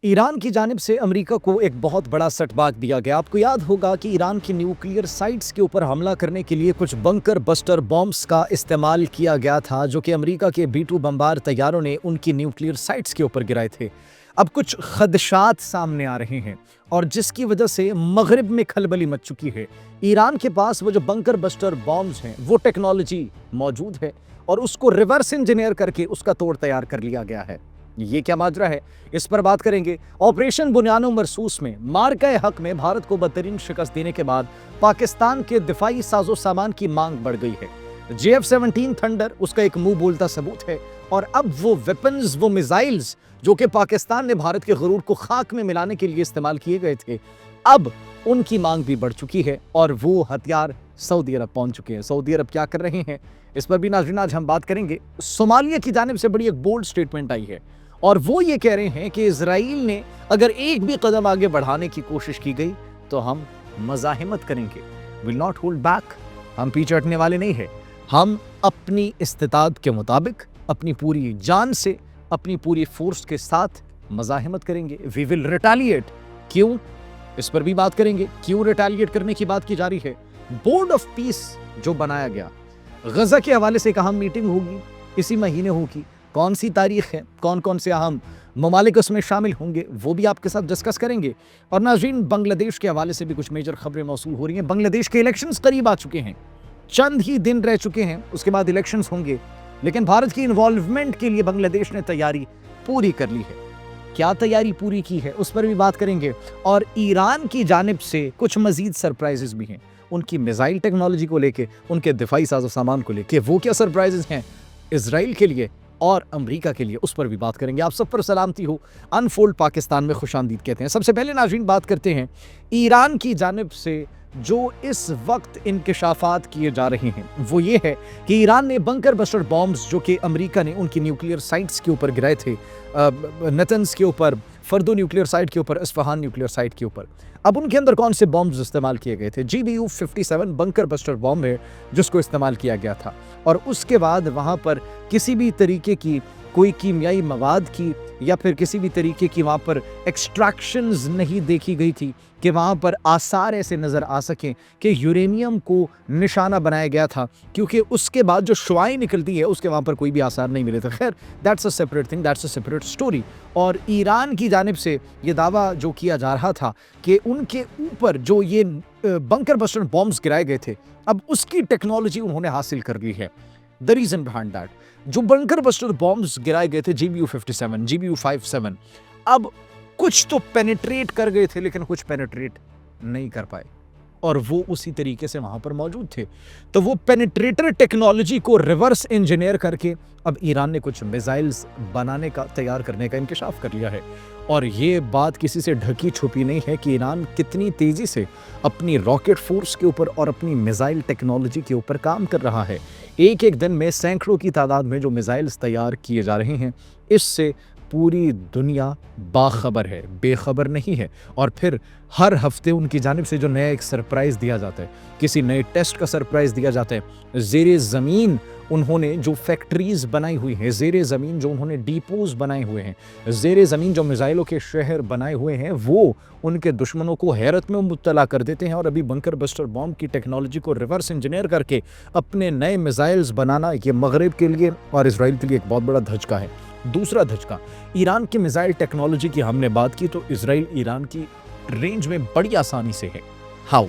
ایران کی جانب سے امریکہ کو ایک بہت بڑا سیٹ بیک دیا گیا۔ آپ کو یاد ہوگا کہ ایران کی نیوکلیئر سائٹس کے اوپر حملہ کرنے کے لیے کچھ بنکر بسٹر بامبس کا استعمال کیا گیا تھا، جو کہ امریکہ کے B-2 بمبار طیاروں نے ان کی نیوکلیئر سائٹس کے اوپر گرائے تھے۔ اب کچھ خدشات سامنے آ رہے ہیں اور جس کی وجہ سے مغرب میں کھلبلی مچ چکی ہے۔ ایران کے پاس وہ جو بنکر بسٹر بامبس ہیں وہ ٹیکنالوجی موجود ہے اور اس کو ریورس انجینئر کر کے اس کا توڑ تیار کر لیا گیا ہے۔ یہ کیا ماجرا ہے، اس پر بات کریں گے۔ آپریشن بنیاد و مرصوص میں مارکہ حق میں بھارت کو بدترین شکست دینے کے بعد پاکستان کے دفاعی ساز و سامان کی مانگ بڑھ گئی ہے۔ JF-17 تھنڈر اس کا ایک منہ بولتا ثبوت ہے، اور اب وہ ویپنز، وہ میزائلز جو کہ پاکستان نے بھارت کے غرور کو خاک میں ملانے کے لیے استعمال کیے گئے تھے، اب ان کی مانگ بھی بڑھ چکی ہے اور وہ ہتھیار سعودی عرب پہنچ چکے ہیں۔ سعودی عرب کیا کر رہے ہیں اس پر بھی ناظرین آج ہم بات کریں گے۔ صومالیہ کی جانب سے بڑی ایک بولڈ سٹیٹمنٹ آئی ہے اور وہ یہ کہہ رہے ہیں کہ اسرائیل نے اگر ایک بھی قدم آگے بڑھانے کی کوشش کی گئی تو ہم مزاحمت کریں گے۔ will not hold back، ہم پیچھے ہٹنے والے نہیں ہیں، ہم اپنی استطاعت کے مطابق اپنی پوری جان سے اپنی پوری فورس کے ساتھ مزاحمت کریں گے۔ we will retaliate۔ کیوں، اس پر بھی بات کریں گے، کیوں ریٹیلیٹ کرنے کی بات کی جا رہی ہے۔ بورڈ آف پیس جو بنایا گیا، غزہ کے حوالے سے ایک اہم میٹنگ ہوگی، اسی مہینے ہوگی۔ کون سی تاریخ ہے، کون کون سے اہم ممالک اس میں شامل ہوں گے، وہ بھی آپ کے ساتھ ڈسکس کریں گے۔ اور ناظرین، بنگلہ دیش کے حوالے سے بھی کچھ میجر خبریں موصول ہو رہی ہیں۔ بنگلہ دیش کے الیکشنز قریب آ چکے ہیں، چند ہی دن رہ چکے ہیں، اس کے بعد الیکشنز ہوں گے، لیکن بھارت کی انوالومنٹ کے لیے بنگلہ دیش نے تیاری پوری کر لی ہے۔ کیا تیاری پوری کی ہے اس پر بھی بات کریں گے۔ اور ایران کی جانب سے کچھ مزید سرپرائزز بھی ہیں، ان کی میزائل ٹیکنالوجی کو لے کے، ان کے دفاعی ساز و سامان کو لے کے، وہ کیا سرپرائزز ہیں اسرائیل کے لیے اور امریکہ کے لیے، اس پر بھی بات کریں گے۔ آپ سب پر سلامتی ہو، انفولڈ پاکستان میں خوش آمدید کہتے ہیں۔ سب سے پہلے ناظرین بات کرتے ہیں ایران کی جانب سے جو اس وقت انکشافات کیے جا رہے ہیں، وہ یہ ہے کہ ایران نے بنکر بسٹر بامبز جو کہ امریکہ نے ان کی نیوکلیئر سائٹس کے اوپر گرائے تھے، نتنز کے اوپر، فردو نیوکلیئر سائٹ کے اوپر، اصفہان نیوکلیئر سائٹ کے اوپر، اب ان کے اندر کون سے بامبز استعمال کیے گئے تھے۔ GBU-57 بنکر بسٹر بامب ہے جس کو استعمال کیا گیا تھا، اور اس کے بعد وہاں پر کسی بھی طریقے کی کوئی کیمیائی مواد کی یا پھر کسی بھی طریقے کی وہاں پر ایکسٹریکشنز نہیں دیکھی گئی تھی کہ وہاں پر آثار ایسے نظر آ سکیں کہ یورینیم کو نشانہ بنایا گیا تھا، کیونکہ اس کے بعد جو شعاعیں نکلتی ہے اس کے وہاں پر کوئی بھی آثار نہیں ملے تھے۔ خیر، that's a separate thing, that's a separate story. اور ایران کی جانب سے یہ دعویٰ جو کیا جا رہا تھا کہ ان کے اوپر جو یہ بنکر بسٹر بامبز گرائے گئے تھے، اب اس کی ٹیکنالوجی انہوں نے حاصل کر لی ہے۔ The reason behind that، جو بنکر بسٹر بامبز گرائے گئے تھے GBU-57 GBU-57، اب کچھ تو پینیٹریٹ کر گئے تھے لیکن کچھ پینیٹریٹ نہیں کر پائے، اور وہ اسی طریقے سے وہاں پر موجود تھے۔ تو وہ پینیٹریٹر ٹیکنالوجی کو ریورس انجینئر کر کے اب ایران نے کچھ میزائلز بنانے کا، تیار کرنے کا انکشاف کر لیا ہے۔ اور یہ بات کسی سے ڈھکی چھپی نہیں ہے کہ ایران کتنی تیزی سے اپنی راکٹ فورس کے اوپر اور اپنی میزائل ٹیکنالوجی کے اوپر کام کر رہا ہے۔ ایک ایک دن میں سینکڑوں کی تعداد میں جو میزائلز تیار کیے جا رہے ہیں، اس سے پوری دنیا باخبر ہے، بے خبر نہیں ہے۔ اور پھر ہر ہفتے ان کی جانب سے جو نیا ایک سرپرائز دیا جاتا ہے، کسی نئے ٹیسٹ کا سرپرائز دیا جاتا ہے۔ زیر زمین انہوں نے جو فیکٹریز بنائی ہوئی ہیں، زیر زمین جو انہوں نے ڈیپوز بنائے ہوئے ہیں، زیر زمین جو میزائلوں کے شہر بنائے ہوئے ہیں، وہ ان کے دشمنوں کو حیرت میں مبتلا کر دیتے ہیں۔ اور ابھی بنکر بسٹر بامب کی ٹیکنالوجی کو ریورس انجینئر کر کے اپنے نئے میزائلز بنانا، یہ مغرب کے لیے اور اسرائیل کے لیے ایک بہت بڑا دھچکا ہے۔ دوسرا دھچکا، ایران کی میزائل ٹیکنالوجی کی ہم نے بات کی تو اسرائیل ایران کی رینج میں بڑی آسانی سے ہے۔ ہاؤ؟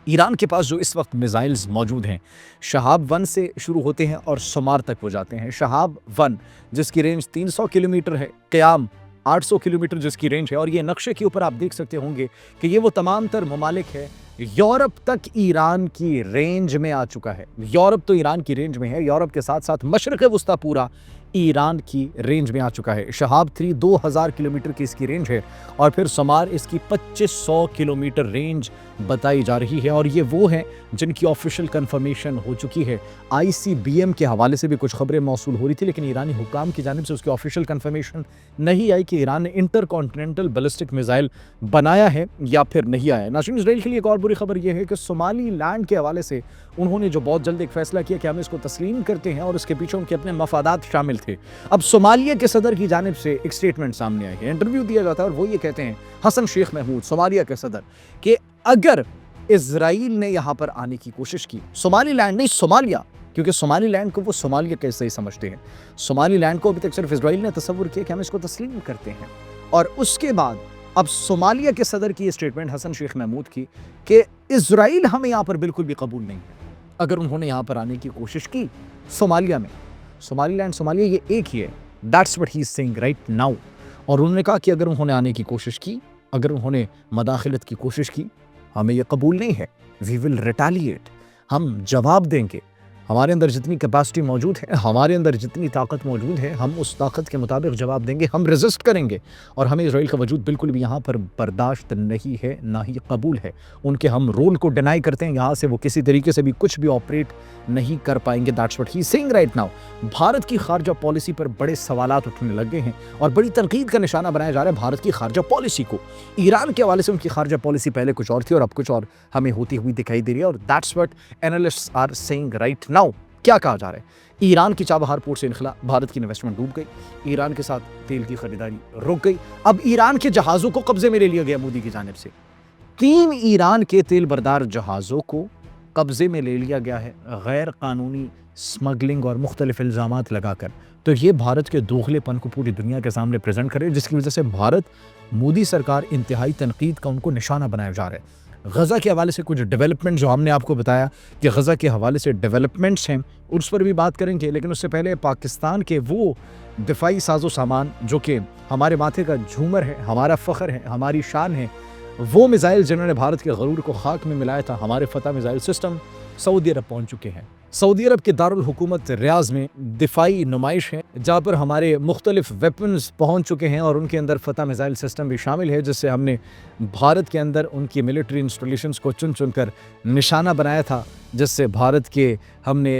ایران کے پاس جو اس وقت میزائلز موجود ہیں، شہاب 1 سے شروع ہوتے ہیں اور سمار تک وہ جاتے ہیں۔ شہاب 1 جس کی رینج 300 کلومیٹر ہے، قیام 800 کلومیٹر جس کی رینج ہے، اور یہ نقشے کے اوپر آپ دیکھ سکتے ہوں گے کہ یہ وہ تمام تر ممالک ہے۔ یورپ تک ایران کی رینج میں آ چکا ہے، یورپ تو ایران کی رینج میں ہے، یورپ کے ساتھ ساتھ مشرق وسطیٰ پورا ایران کی رینج میں آ چکا ہے۔ شہاب 3 2000 کلومیٹر کی اس کی رینج ہے، اور پھر سمار اس کی 2500 کلومیٹر رینج بتائی جا رہی ہے۔ اور یہ وہ ہیں جن کی آفیشیل کنفرمیشن ہو چکی ہے۔ ICBM کے حوالے سے بھی کچھ خبریں موصول ہو رہی تھی، لیکن ایرانی حکام کی جانب سے اس کی آفیشیل کنفرمیشن نہیں آئی کہ ایران نے انٹر کانٹیننٹل بیلسٹک میزائل بنایا ہے یا پھر نہیں آیا ہے۔ ناظرین، اسرائیل کے لیے ایک اور बुरी खबर यह है कि सोमाली लैंड के हवाले से उन्होंने जो बहुत जल्द एक फैसला किया कि हम इसको तस्लीम करते हैं और उसके पीछे उनके अपने मफादात शामिल थे। अब सोमालिया के सदर की जानिब से एक स्टेटमेंट सामने आई है, इंटरव्यू दिया जाता है और वो ये कहते हैं, हसन शेख महमूद सोमालिया के सदर, कि अगर इजराइल ने यहाँ पर आने की कोशिश की, सोमाली लैंड नहीं सोमालिया, क्योंकि सोमाली लैंड को वो सोमालिया कैसे ही समझते हैं, सोमाली लैंड को अभी तक सिर्फ इजराइल ने तस्वुर किया कि हम इसको तस्लीम करते हैं। और उसके बाद अब सोमालिया के सदर की ये स्टेटमेंट हसन शेख महमूद की कि इजराइल हमें यहाँ पर बिल्कुल भी कबूल नहीं है। अगर उन्होंने यहाँ पर आने की कोशिश की सोमालिया में, सोमाली लैंड सोमालिया ये एक ही है, that's what he is saying right now. और उन्होंने कहा कि अगर उन्होंने आने की कोशिश की, अगर उन्होंने मदाखलत की कोशिश की, हमें ये कबूल नहीं है, वी विल रिटेलिएट, हम जवाब देंगे। हमारे अंदर जितनी कैपेसिटी मौजूद है, हमारे अंदर जितनी ताकत मौजूद है, हम उस ताकत के मुताबिक जवाब देंगे, हम रेजिस्ट करेंगे। और हमें इजराइल का वजूद बिल्कुल भी यहाँ पर बर्दाश्त नहीं है, ना ही कबूल है। उनके हम रोल को डिनाई करते हैं, यहाँ से वो किसी तरीके से भी कुछ भी ऑपरेट नहीं कर पाएंगे। That's what he is saying right now. Bharat की खारजा पॉलिसी पर बड़े सवालात उठने लग गए हैं और बड़ी तनकीद का निशाना बनाया जा रहा है भारत की खारजा पॉलिसी को। ईरान के हवाले से उनकी खारजा पॉलिसी पहले कुछ और थी और अब कुछ और हमें होती हुई दिखाई दे रही है। और that's what analysts are saying right now. क्या कहा जा रहा है? ईरान की चाबहार पोर्ट से इनखला, भारत की इन्वेस्टमेंट डूब गई, ईरान के साथ तेल की खरीदारी रुक गई। अब ईरान के जहाज़ों को कब्जे में ले लिया गया मोदी की जानिब से। 3 ईरान के तेल बरदार जहाज़ों को कब्जे में ले लिया गया है, गैर कानूनी स्मगलिंग और मुख्तलिफ इल्ज़ामात लगाकर। तो ये भारत के दोगलेपन को पूरी दुनिया के सामने प्रेजेंट करे, जिसकी वजह से भारत, मोदी सरकार इंतहाई तनकीद का उनको निशाना बनाया जा रहा है। गज़ा के हवाले से कुछ डेवलपमेंट जो हमने आपको बताया कि गज़ा के हवाले से डेवलपमेंट्स हैं, उस पर भी बात करेंगे। लेकिन उससे पहले पाकिस्तान के वो दिफाई साजो सामान जो कि हमारे माथे का झूमर है, हमारा फ़ख्र है, हमारी शान है, वो मिसाइल जिन्होंने भारत के गरूर को खाक में मिलाया था, हमारे फतह मिसाइल सिस्टम सऊदी अरब पहुंच चुके हैं। सऊदी अरब के दारुल हुकूमत रियाज में दिफाई नुमाइश है, जहाँ पर हमारे मुख्तलिफ वेपन्स पहुंच चुके हैं और उनके अंदर फतह मिसाइल सिस्टम भी शामिल है, जिससे हमने भारत के अंदर उनकी मिलिट्री इंस्टॉलेशंस को चुन चुन कर निशाना बनाया था, जिससे भारत के हमने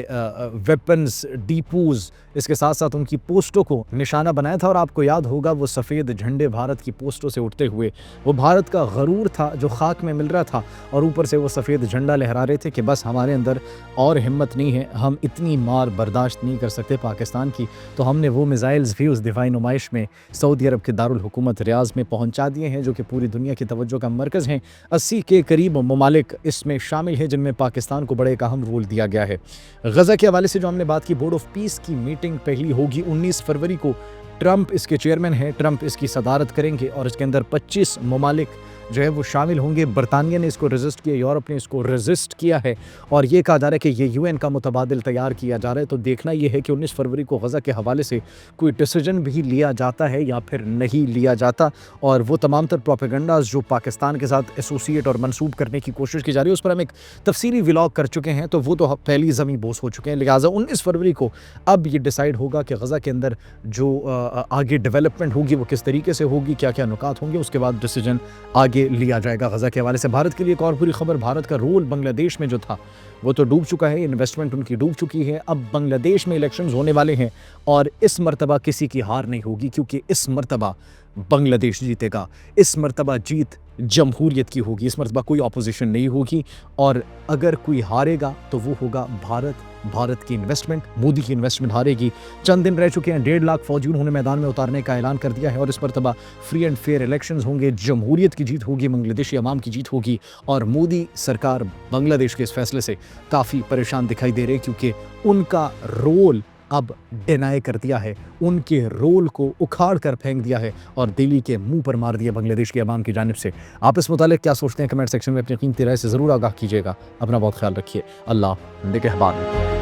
वेपन्स डिपोज, इसके साथ साथ उनकी पोस्टों को निशाना बनाया था। और आपको याद होगा वो सफ़ेद झंडे भारत की पोस्टों से उठते हुए, वो भारत का गरूर था जो खाक में मिल रहा था, और ऊपर से वो सफ़ेद झंडा लहरा रहे थे कि बस हमारे अंदर और हिम्मत नहीं है, हम इतनी मार बर्दाश्त नहीं कर सकते पाकिस्तान की। तो हमने वो मिसाइल्स भी उस दिफाई नुमाइश में सऊदी अरब के दारुल हुकूमत रियाज में पहुँचा दिए हैं, जो कि पूरी दुनिया की तवज्जो का मरकज़ हैं। 80 के करीब ममालिक इसमें शामिल हैं, जिनमें पाकिस्तान को बड़े एक अहम रोल दिया गया है। गज़ा के हवाले से जो हमने बात की, बोर्ड ऑफ पीस की मीटिंग पहली होगी 19 फरवरी को। ट्रंप इसके चेयरमैन हैं, ट्रंप इसकी सदारत करेंगे और इसके अंदर 25 ममालिक जो है वो शामिल होंगे। बरतानिया ने इसको रेजिस्ट किया, यूरोप ने इसको रेजिस्ट किया है और ये कहा जा रहा है कि ये यूएन का मुतबादिल तैयार किया जा रहा है। तो देखना ये है कि 19 फरवरी को गज़ा के हवाले से कोई डिसीजन भी लिया जाता है या फिर नहीं लिया जाता। और वो तमाम तर प्रोपेगेंडाज जो पाकिस्तान के साथ एसोसिएट और मनसूब करने की कोशिश की जा रही है, उस पर हम एक तफसीली व्लॉग कर चुके हैं, तो वो तो पहली ज़मीं बोस हो चुके हैं। लिहाजा 19 फरवरी को अब ये डिसाइड होगा कि गज़ा के अंदर जो आगे डेवलपमेंट होगी वो किस तरीके से होगी, क्या क्या नुकात होंगे, उसके बाद डिसीजन आगे लिया जाएगा गज़ा के हवाले से। भारत के लिए एक और बुरी खबर, भारत का रोल बांग्लादेश में जो था वो तो डूब चुका है, इन्वेस्टमेंट उनकी डूब चुकी है। अब बांग्लादेश में इलेक्शंस होने वाले हैं और इस मर्तबा किसी की हार नहीं होगी, क्योंकि इस मर्तबा बांग्लादेश जीतेगा, इस मर्तबा जीत जमहूरियत की होगी, इस मर्तबा कोई अपोजिशन नहीं होगी। और अगर कोई हारेगा तो वो होगा भारत, भारत की इन्वेस्टमेंट, मोदी की इन्वेस्टमेंट हारेगी। चंद दिन रह चुके हैं, 1.5 लाख फौजी उन्होंने मैदान में उतारने का ऐलान कर दिया है और इस मर्तबा फ्री एंड फेयर इलेक्शंस होंगे, जमहूरियत की जीत होगी, बांग्लादेशी अवाम की जीत होगी। और मोदी सरकार बांग्लादेश के इस फैसले से काफ़ी परेशान दिखाई दे रहे हैं, क्योंकि उनका रोल अब डिनाई कर दिया है, उनके रोल को उखाड़ कर फेंक दिया है और दिल्ली के मुंह पर मार दिया बांग्लादेश के अवाम की जानिब से। आप इस मुतालिक क्या सोचते हैं? कमेंट सेक्शन में अपनी कीमती राय से ज़रूर आगाह कीजिएगा। अपना बहुत ख्याल रखिए। अल्लाह निगहबान।